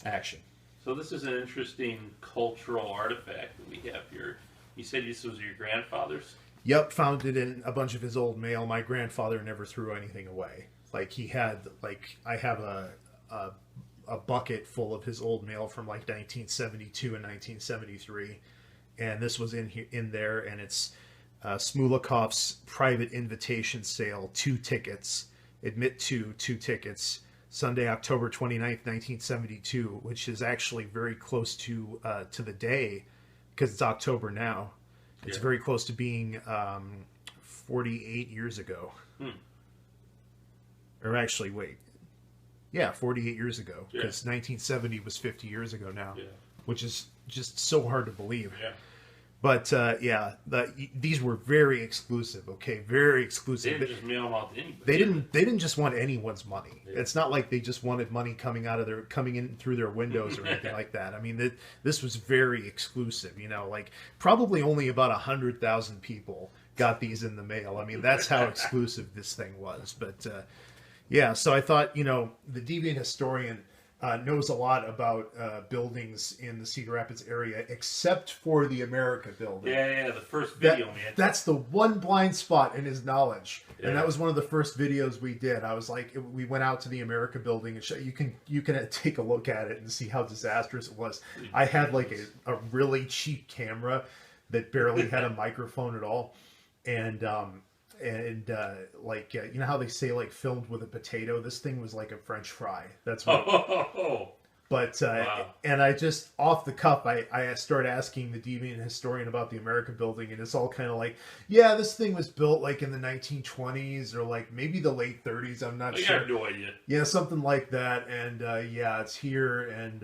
action. So this is an interesting cultural artifact that we have here. You said this was your grandfather's? Yep, found it in a bunch of his old mail. My grandfather never threw anything away. Like he had, like I have a bucket full of his old mail from like 1972 and 1973, and this was in there, and it's Smulekoff's private invitation sale, 2 tickets, admit two tickets, Sunday, October 29th, 1972, which is actually very close to the day, because it's October now. It's very close to being 48 years ago. Or actually, wait. Yeah, 48 years ago. Because 1970 was 50 years ago now. Yeah. Which is just so hard to believe. Yeah. But, these were very exclusive, okay? Very exclusive. They didn't just mail them out to anybody. They didn't just want anyone's money. Yeah. It's not like they just wanted money coming in through their windows or anything like that. I mean, this was very exclusive. You know, like probably only about 100,000 people got these in the mail. I mean, that's how exclusive this thing was. But yeah, so I thought, you know, the Deviant historian knows a lot about buildings in the Cedar Rapids area, except for the America building. Yeah, the first video, man. That's the one blind spot in his knowledge, and that was one of the first videos we did. I was like, we went out to the America building, and you can take a look at it and see how disastrous it was. I had like a really cheap camera that barely had a microphone at all, and like you know how they say like filmed with a potato, this thing was like a French fry. That's what but wow. And I just off the cuff I started asking the Deviant historian about the America building, and it's all kind of like, yeah, this thing was built like in the 1920s or like maybe the late 30s, I'm not sure. I have no idea. Yeah, something like that. And yeah, it's here, and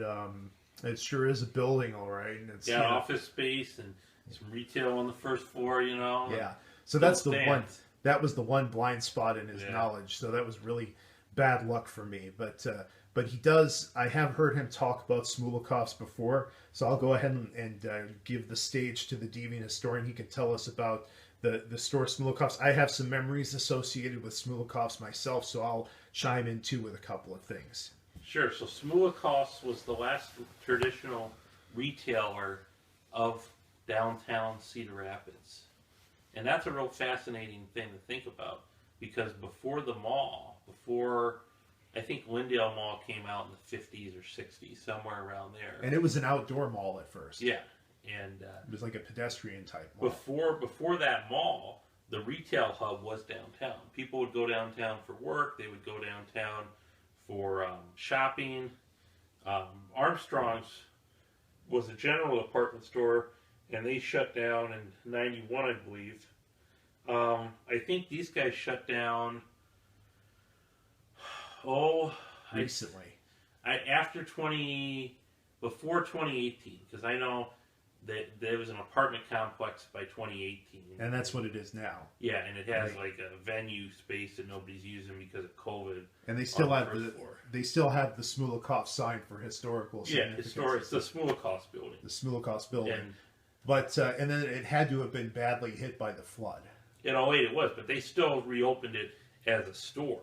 it sure is a building, all right. And it's office space and some retail on the first floor, you know. Yeah. So that's the one. That was the one blind spot in his knowledge. So that was really bad luck for me. But he does. I have heard him talk about Smulekoffs before. So I'll go ahead and give the stage to the Deviant historian. He can tell us about the store Smulekoffs. I have some memories associated with Smulekoffs myself, so I'll chime in too with a couple of things. Sure. So Smulekoffs was the last traditional retailer of downtown Cedar Rapids. And that's a real fascinating thing to think about, because before the mall, I think Lyndale Mall came out in the 50s or 60s, somewhere around there. And it was an outdoor mall at first. Yeah. And it was like a pedestrian type mall. Before that mall, the retail hub was downtown. People would go downtown for work. They would go downtown for shopping. Armstrong's was a general department store, and they shut down in 91, I believe. I think these guys shut down, recently. Before 2018, because I know that there was an apartment complex by 2018. And that's what it is now. Yeah, and it has like a venue space that nobody's using because of COVID. And they still have the Smulekoff sign for historical significance. Yeah, it's the Smulekoff building. The Smulekoff building. But and then it had to have been badly hit by the flood. In 08 it was, but they still reopened it as a store.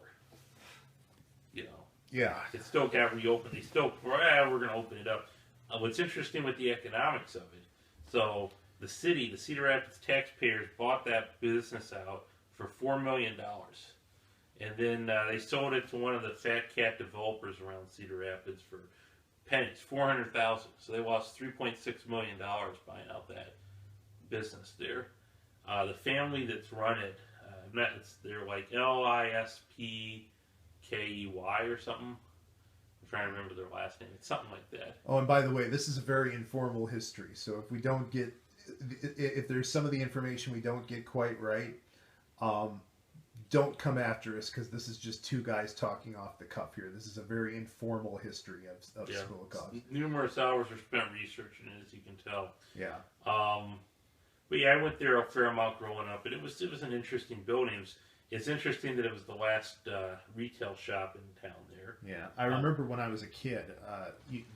You know. Yeah. It still got reopened. They still, we're going to open it up. What's interesting with the economics of it, so the city, the Cedar Rapids taxpayers bought that business out for $4 million. And then they sold it to one of the fat cat developers around Cedar Rapids for pennies, $400,000. So they lost $3.6 million buying out that business there. The family that's run it, they're like Lispkey or something. I'm trying to remember their last name. It's something like that. Oh, and by the way, this is a very informal history. So if there's some of the information we don't get quite right, don't come after us, because this is just two guys talking off the cuff here. This is a very informal history of Smulekoff. Numerous hours are spent researching it, as you can tell. Yeah. But yeah, I went there a fair amount growing up, and it was an interesting building. It's interesting that it was the last retail shop in town there. Yeah, I remember when I was a kid,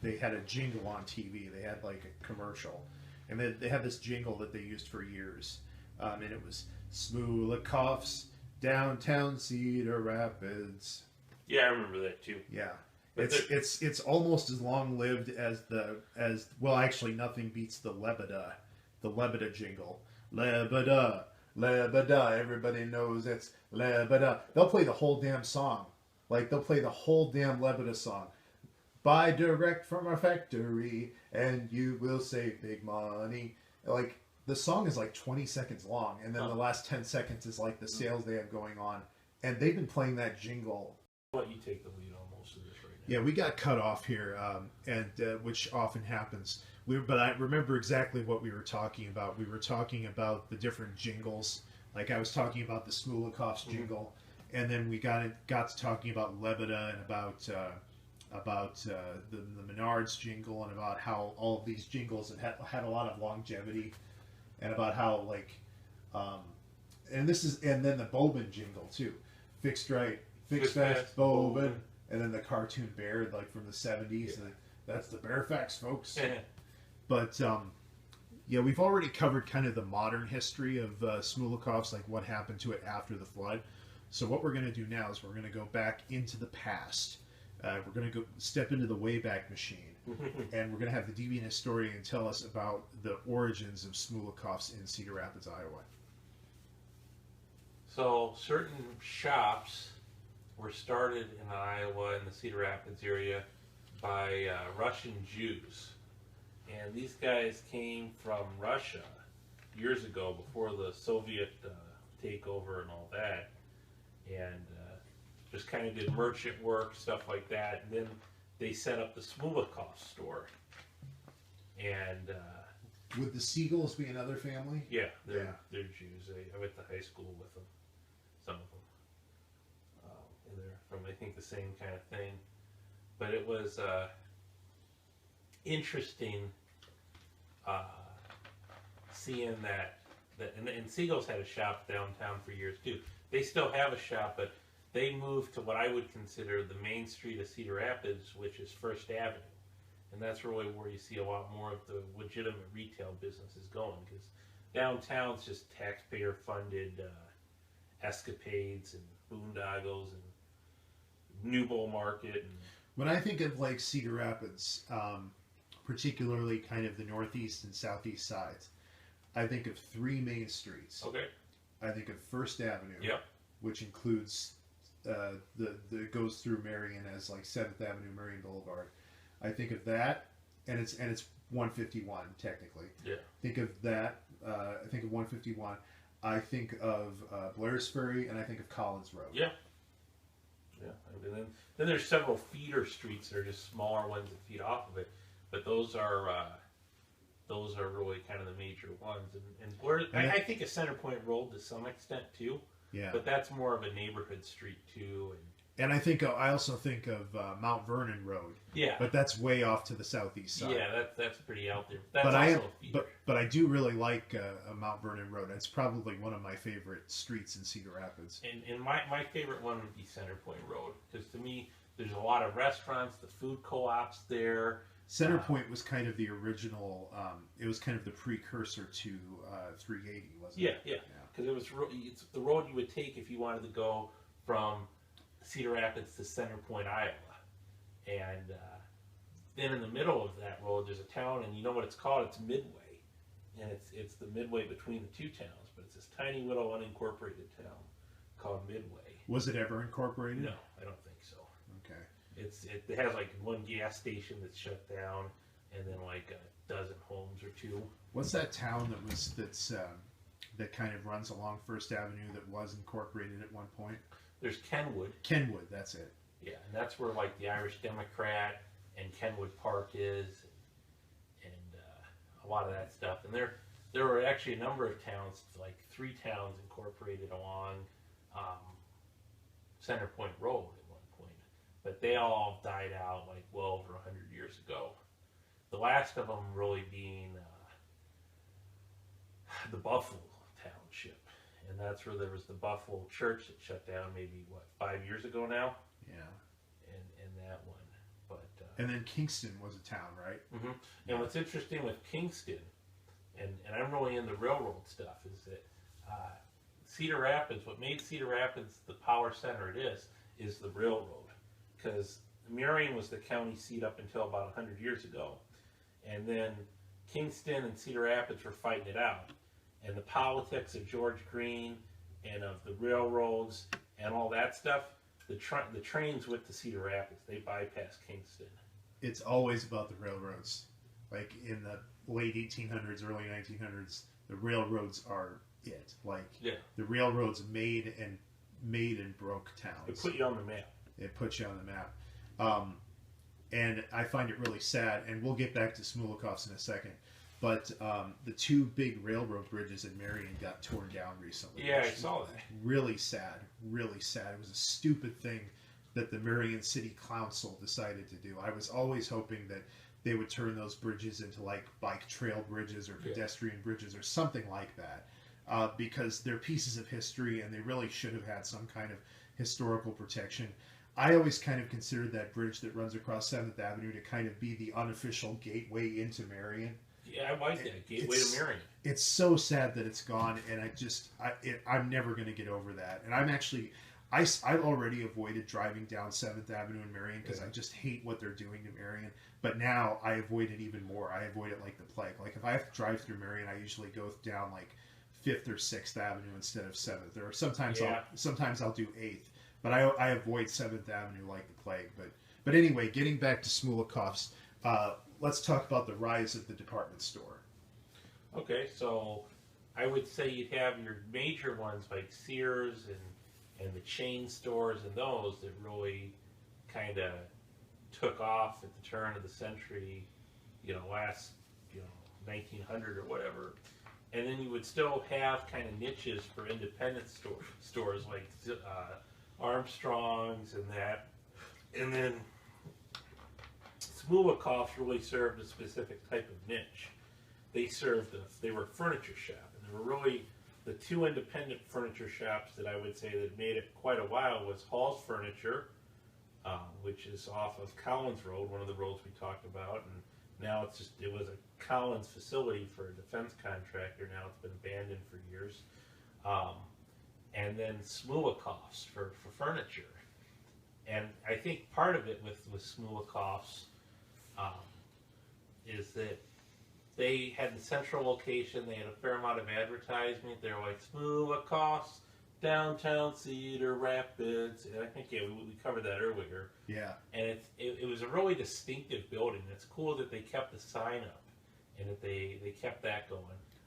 they had a jingle on TV. They had like a commercial, and they had this jingle that they used for years, and it was Smulekoff's Downtown Cedar Rapids. Yeah, I remember that too. Yeah, It's almost as long lived as well. Actually, nothing beats the Lebeda jingle. Lebeda, Lebeda. Everybody knows it's Lebeda. They'll play the whole damn song. Like they'll play the whole damn Lebeda song. Buy direct from our factory, and you will save big money. Like the song is like 20 seconds long, and then the last 10 seconds is like the sales they have going on, and they've been playing that jingle. Let you take the lead on most of this right now. Yeah, we got cut off here, and which often happens. But I remember exactly what we were talking about. We were talking about the different jingles. Like I was talking about the Smulekoff's jingle, and then we got to talking about Lebeda and about the Menards jingle, and about how all of these jingles had a lot of longevity, and about how like, and then the Bobin jingle too, fixed right, fixed fast Bobin, and then the cartoon bear like from the 70s, and that's the Bearfax, folks. But yeah, we've already covered kind of the modern history of Smulekoff's, like what happened to it after the flood. So what we're going to do now is we're going to go back into the past. We're going to go step into the Wayback Machine, and we're going to have the Deviant historian tell us about the origins of Smulekoff's in Cedar Rapids, Iowa. So certain shops were started in Iowa in the Cedar Rapids area by Russian Jews. And these guys came from Russia years ago, before the Soviet takeover and all that, and just kind of did merchant work, stuff like that. And then they set up the Smulekoff store. And would the Seagulls be another family? Yeah, they're Jews. I went to high school with them, some of them, and they're from, I think, the same kind of thing. But it was interesting seeing that and Seagulls had a shop downtown for years too. They still have a shop, but they moved to what I would consider the main street of Cedar Rapids, which is First Avenue, and that's really where you see a lot more of the legitimate retail businesses going, because downtown's just taxpayer funded escapades and boondoggles and New Bull Market. And when I think of like Cedar Rapids, particularly kind of the northeast and southeast sides, I think of three main streets. Okay. I think of First Avenue, which includes the goes through Marion as like 7th Avenue, Marion Boulevard. I think of that, and it's 151 technically. Yeah. Think of that. I think of 151. I think of Blair's Ferry, and I think of Collins Road. Yeah. Yeah. And then there's several feeder streets that are just smaller ones that feed off of it, but those are really kind of the major ones. And Blair, I think of Center Point Road to some extent too. Yeah. But that's more of a neighborhood street too. And I also think of Mount Vernon Road. Yeah. But that's way off to the southeast side. Yeah, that's pretty out there. That's a feeder. But I do really like Mount Vernon Road. It's probably one of my favorite streets in Cedar Rapids. And my favorite one would be Center Point Road, because to me there's a lot of restaurants, the food co-ops there. Center Point was kind of the original. It was kind of the precursor to 380, wasn't it? Yeah. Because it's the road you would take if you wanted to go from Cedar Rapids to Center Point, Iowa. And then in the middle of that road, there's a town, and you know what it's called? It's Midway, and it's the midway between the two towns. But it's this tiny little unincorporated town called Midway. Was it ever incorporated? No, I don't think so. Okay. It has like one gas station that's shut down, and then like a dozen homes or two. What's that town that kind of runs along First Avenue that was incorporated at one point? There's Kenwood. Kenwood, that's it. Yeah, and that's where like the Irish Democrat and Kenwood Park is, and a lot of that stuff. And there were actually a number of towns, like 3 towns incorporated along Center Point Road at one point, but they all died out like well over 100 years ago. The last of them really being the Buffalo Township, and that's where there was the Buffalo Church that shut down maybe 5 years ago now. Yeah. And that one, but and then Kingston was a town, right? Mm-hmm. And what's interesting with Kingston, and I'm really in the railroad stuff, is that Cedar Rapids, what made Cedar Rapids the power center it is the railroad, because Marion was the county seat up until about 100 years ago. And then Kingston and Cedar Rapids were fighting it out. And the politics of George Green and of the railroads and all that stuff, the trains went to Cedar Rapids. They bypassed Kingston. It's always about the railroads. Like in the late 1800s, early 1900s, the railroads are it. Like the railroads made and broke towns. It put you on the map. It puts you on the map. And I find it really sad, and we'll get back to Smulekoff's in a second, but the two big railroad bridges in Marion got torn down recently. Yeah, I saw that. Really sad, really sad. It was a stupid thing that the Marion City Council decided to do. I was always hoping that they would turn those bridges into like bike trail bridges or pedestrian bridges or something like that, because they're pieces of history and they really should have had some kind of historical protection. I always kind of considered that bridge that runs across 7th Avenue to kind of be the unofficial gateway into Marion. Yeah, I like that, gateway to Marion. It's so sad that it's gone, and I'm never going to get over that. And I've already avoided driving down 7th Avenue in Marion because I just hate what they're doing to Marion. But now I avoid it even more. I avoid it like the plague. Like if I have to drive through Marion, I usually go down like 5th or 6th Avenue instead of 7th. Or sometimes I'll do 8th. But I avoid 7th Avenue like the plague. But anyway, getting back to Smulekoff's, let's talk about the rise of the department store. Okay, so I would say you'd have your major ones like Sears and the chain stores and those that really kind of took off at the turn of the century, last 1900 or whatever. And then you would still have kind of niches for independent stores like Armstrong's and that. And then Smulekoff really served a specific type of niche. They were a furniture shop, and they were really the two independent furniture shops that I would say that made it quite a while was Hall's Furniture, which is off of Collins Road, one of the roads we talked about, and now it was a Collins facility for a defense contractor. Now it's been abandoned for years. And then Smulekoff's for furniture. And I think part of it with Smulekoff's is that they had the central location, they had a fair amount of advertisement. They were like, Smulekoff's, downtown Cedar Rapids. And I think, we covered that earlier. Yeah. And it was a really distinctive building. It's cool that they kept the sign up and that they kept that going.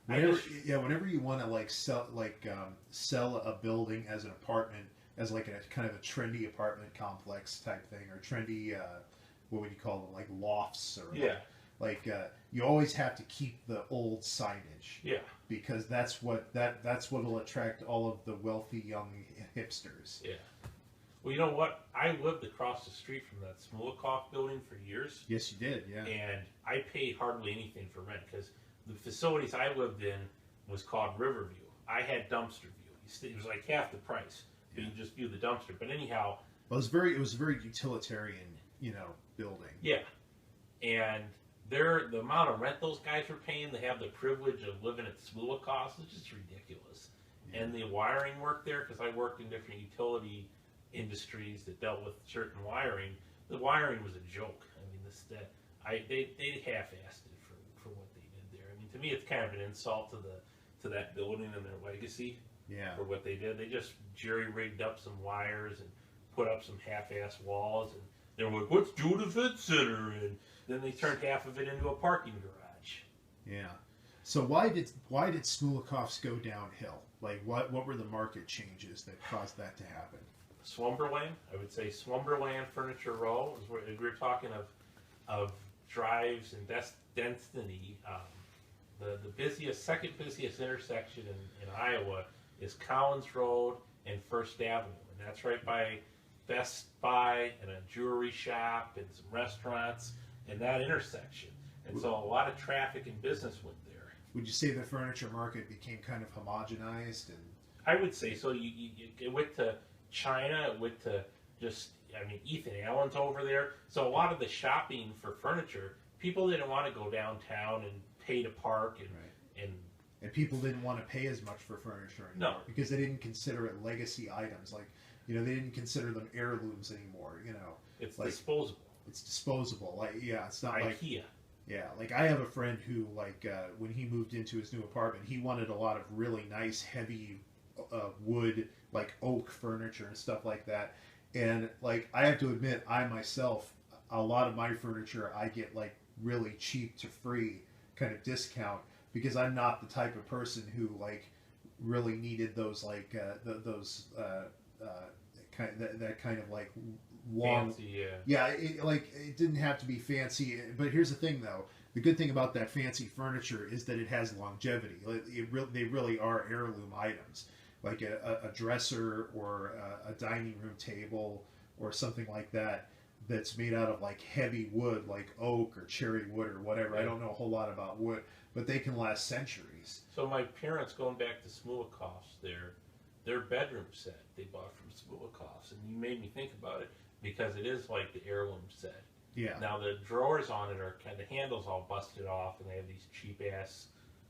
Whenever you want to sell a building as an apartment, as like a kind of a trendy apartment complex type thing, or trendy, what would you call them, like lofts, or you always have to keep the old signage. Yeah. Because that's what will attract all of the wealthy young hipsters. Yeah. Well, you know what? I lived across the street from that Smulekoff building for years. Yes, you did. Yeah. And I paid hardly anything for rent because the facilities I lived in was called Riverview. I had dumpster view. It was like half the price. You could just view the dumpster. But anyhow, well, it was a very utilitarian, building. Yeah, and the amount of rent those guys were paying, they have the privilege of living at Smulekoff's, is just ridiculous. Yeah. And the wiring work there, because I worked in different utility industries that dealt with certain wiring. The wiring was a joke. I mean, they half-assed it for what they did there. I mean, to me, it's kind of an insult to that building and their legacy. Yeah. For what they did. They just jerry-rigged up some wires and put up some half-ass walls, and they were like, "Let's do the event center," and then they turned half of it into a parking garage. Yeah. So why did Smulekoff's go downhill? Like, what were the market changes that caused that to happen? Swumberland, I would say Swumberland Furniture Row is where we're talking of drives and density. The second busiest intersection in Iowa is Collins Road and First Avenue, and that's right by Best Buy and a jewelry shop and some restaurants in that intersection. And so a lot of traffic and business went there. Would you say the furniture market became kind of homogenized? And I would say so. It went to China, it went to Ethan Allen's over there. So a lot of the shopping for furniture, people didn't want to go downtown and pay to park and people didn't want to pay as much for furniture anymore because they didn't consider it legacy items. Like, they didn't consider them heirlooms anymore. It's like, disposable. It's disposable. Like, yeah, it's not IKEA. like yeah. Like I have a friend who like when he moved into his new apartment, he wanted a lot of really nice heavy wood, like oak furniture and stuff like that. And like I have to admit, I myself, a lot of my furniture I get like really cheap to free kind of discount because I'm not the type of person who like really needed those like those kind of, that kind of like long fancy, yeah it didn't have to be fancy, but here's the thing though, the good thing about that fancy furniture is that it has longevity. They really are heirloom items, like a dresser or a dining room table or something like that that's made out of like heavy wood like oak or cherry wood or whatever. I don't know a whole lot about wood, but they can last centuries. So my parents, going back to Smulekoff's, their bedroom set they bought from Smulekoff's, and you made me think about it because it is like the heirloom set. Yeah. Now the drawers on it are kind of, handles all busted off, and they have these cheap ass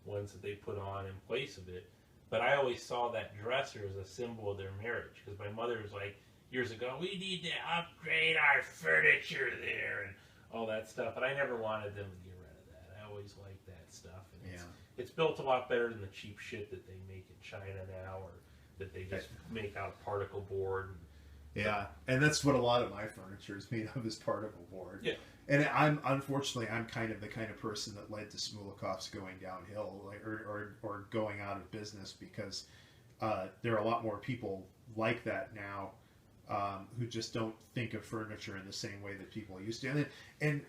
ones that they put on in place of it. But I always saw that dresser as a symbol of their marriage, because my mother was like, years ago, we need to upgrade our furniture there and all that stuff. But I never wanted them to get rid of that. I always liked that stuff. And it's built a lot better than the cheap shit that they make in China now, or that they just make out of particle board. Yeah, and that's what a lot of my furniture is made of, is particle board. Yeah. And I'm kind of the kind of person that led to Smulekoff's going downhill, like, or going out of business, because there are a lot more people like that now who just don't think of furniture in the same way that people used to. And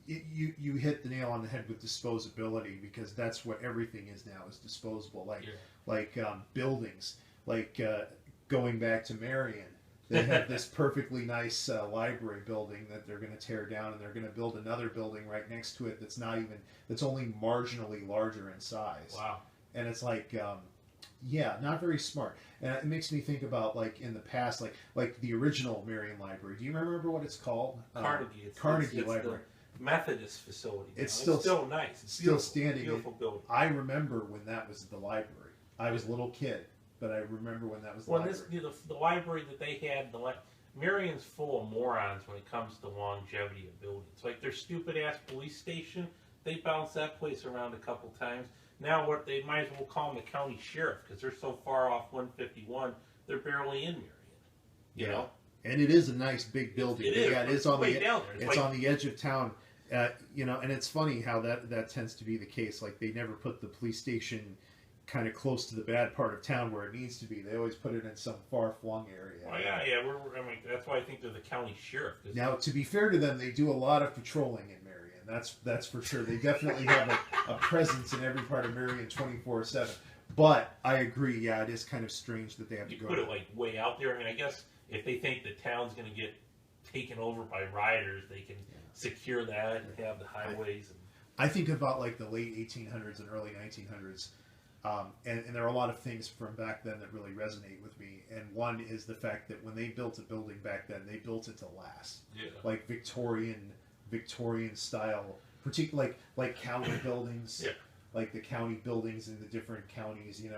you hit the nail on the head with disposability, because that's what everything is now, is disposable. Like buildings, like going back to Marion. They have this perfectly nice library building that they're going to tear down, and they're going to build another building right next to it that's only marginally larger in size. Wow. And it's like, not very smart. And it makes me think about, like, in the past, like the original Marion Library. Do you remember what it's called? Carnegie. Carnegie Library. The Methodist facility. It's still nice. It's still standing. Beautiful building. I remember when that was the library. I was a little kid, but I remember when that was the library. The library that they had, Marion's full of morons when it comes to longevity of buildings. Like their stupid ass police station, they bounced that place around a couple times. Now what they might as well call them the county sheriff, because they're so far off 151, they're barely in Marion. You know? And it is a nice big building. It is. Yeah, It's on the edge of town. And it's funny how that tends to be the case. Like, they never put the police station kind of close to the bad part of town where it needs to be. They always put it in some far-flung area. Oh, yeah. That's why I think they're the county sheriff. Now, to be fair to them, they do a lot of patrolling in Marion. That's for sure. They definitely have a presence in every part of Marion 24/7. But I agree, yeah, it is kind of strange that they have to go. You put it like way out there. I mean, I guess if they think the town's going to get taken over by rioters, they can secure that and have the highways. I think about like the late 1800s and early 1900s. And there are a lot of things from back then that really resonate with me. And one is the fact that when they built a building back then, they built it to last. Yeah. Like Victorian style, particularly like county buildings. Yeah. Like the county buildings in the different counties, you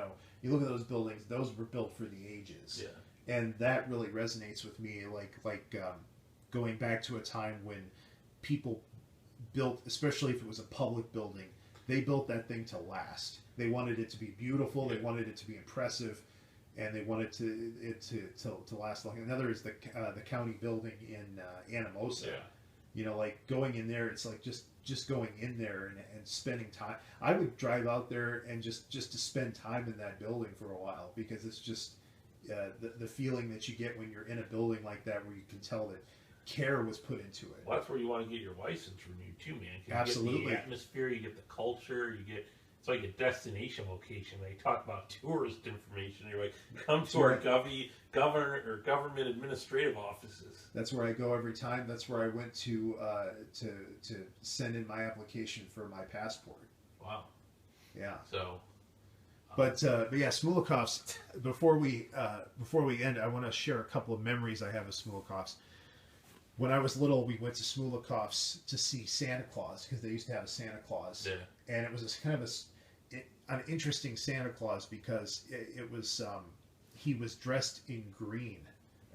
look at those buildings; those were built for the ages. Yeah. And that really resonates with me. Like going back to a time when people built, especially if it was a public building, they built that thing to last. They wanted it to be beautiful. They wanted it to be impressive, and they wanted it to last long. Another is the county building in Anamosa. Yeah. Like going in there, it's like just going in there and spending time. I would drive out there and just to spend time in that building for a while, because it's just the feeling that you get when you're in a building like that, where you can tell that care was put into it. Well, that's where you want to get your license renewed too, man. Absolutely. You get the atmosphere, you get the culture, it's like a destination location. They talk about tourist information. You're like, come to our government administrative offices. That's where I go every time. That's where I went to send in my application for my passport. Wow. Yeah. So. But yeah, Smulekoff's. Before we end, I want to share a couple of memories I have of Smulekoff's. When I was little, we went to Smulekoff's to see Santa Claus, because they used to have a Santa Claus. Yeah. And it was kind of an interesting Santa Claus, because it was he was dressed in green,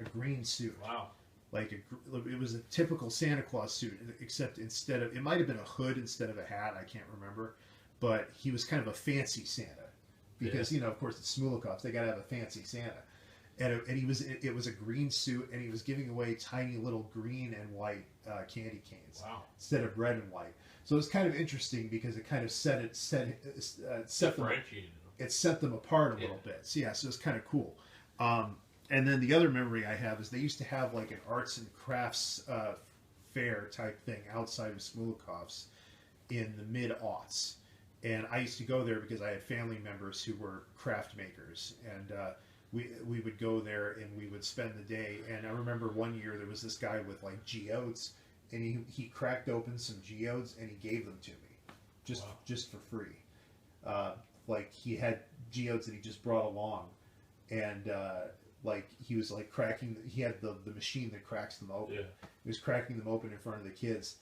a green suit. Wow. like it was a typical Santa Claus suit, except instead of, it might have been a hood instead of a hat. I can't remember, but he was kind of a fancy Santa because you know, of course, it's Smulekoff. They got to have a fancy Santa, and it was a green suit, and he was giving away tiny little green and white candy canes instead of red and white. So it was kind of interesting because it kind of set them apart a little bit. So yeah, so it's kind of cool. And then the other memory I have is they used to have like an arts and crafts fair type thing outside of Smulekoff's in the mid-aughts. And I used to go there because I had family members who were craft makers. And we would go there and we would spend the day. And I remember one year there was this guy with like geodes, and he cracked open some geodes and he gave them to me just for free. Like he had geodes that he just brought along, and like he was like cracking. He had the machine that cracks them open. Yeah. He was cracking them open in front of the kids,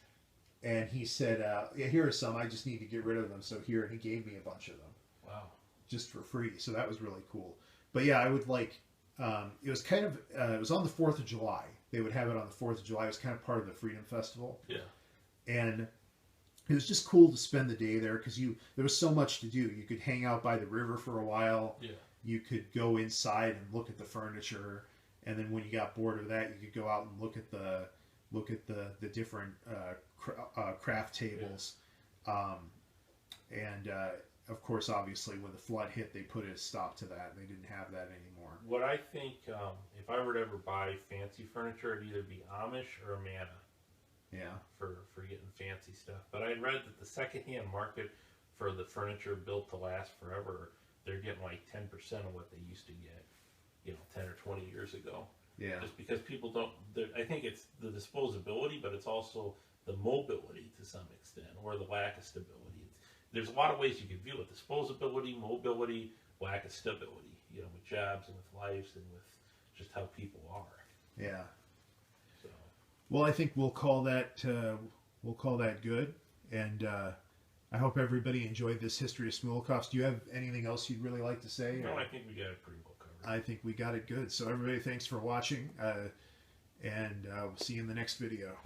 and he said, "Yeah, here are some. I just need to get rid of them. So here," and he gave me a bunch of them. Wow. Just for free. So that was really cool. But yeah, I would like. It was kind of. It was on the 4th of July. They would have it on the 4th of July. It was kind of part of the Freedom Festival. Yeah. And it was just cool to spend the day there because there was so much to do. You could hang out by the river for a while. Yeah. You could go inside and look at the furniture, and then when you got bored of that, you could go out and look at the different craft tables. Yeah. And of course, obviously, when the flood hit, they put a stop to that. They didn't have that anymore. What I think, if I were to ever buy fancy furniture, it'd either be Amish or Amana. Yeah. For getting fancy stuff. But I read that the secondhand market for the furniture built to last forever, they're getting like 10% of what they used to get, 10 or 20 years ago. Yeah. Just because people don't, I think it's the disposability, but it's also the mobility to some extent, or the lack of stability. There's a lot of ways you could view it: disposability, mobility, lack of stability. With jobs and with lives and with just how people are. Yeah. So. Well, I think we'll call that good, and I hope everybody enjoyed this history of Smulekoffs. Do you have anything else you'd really like to say? No, I think we got it pretty well covered. I think we got it good. So everybody, thanks for watching, and we'll see you in the next video.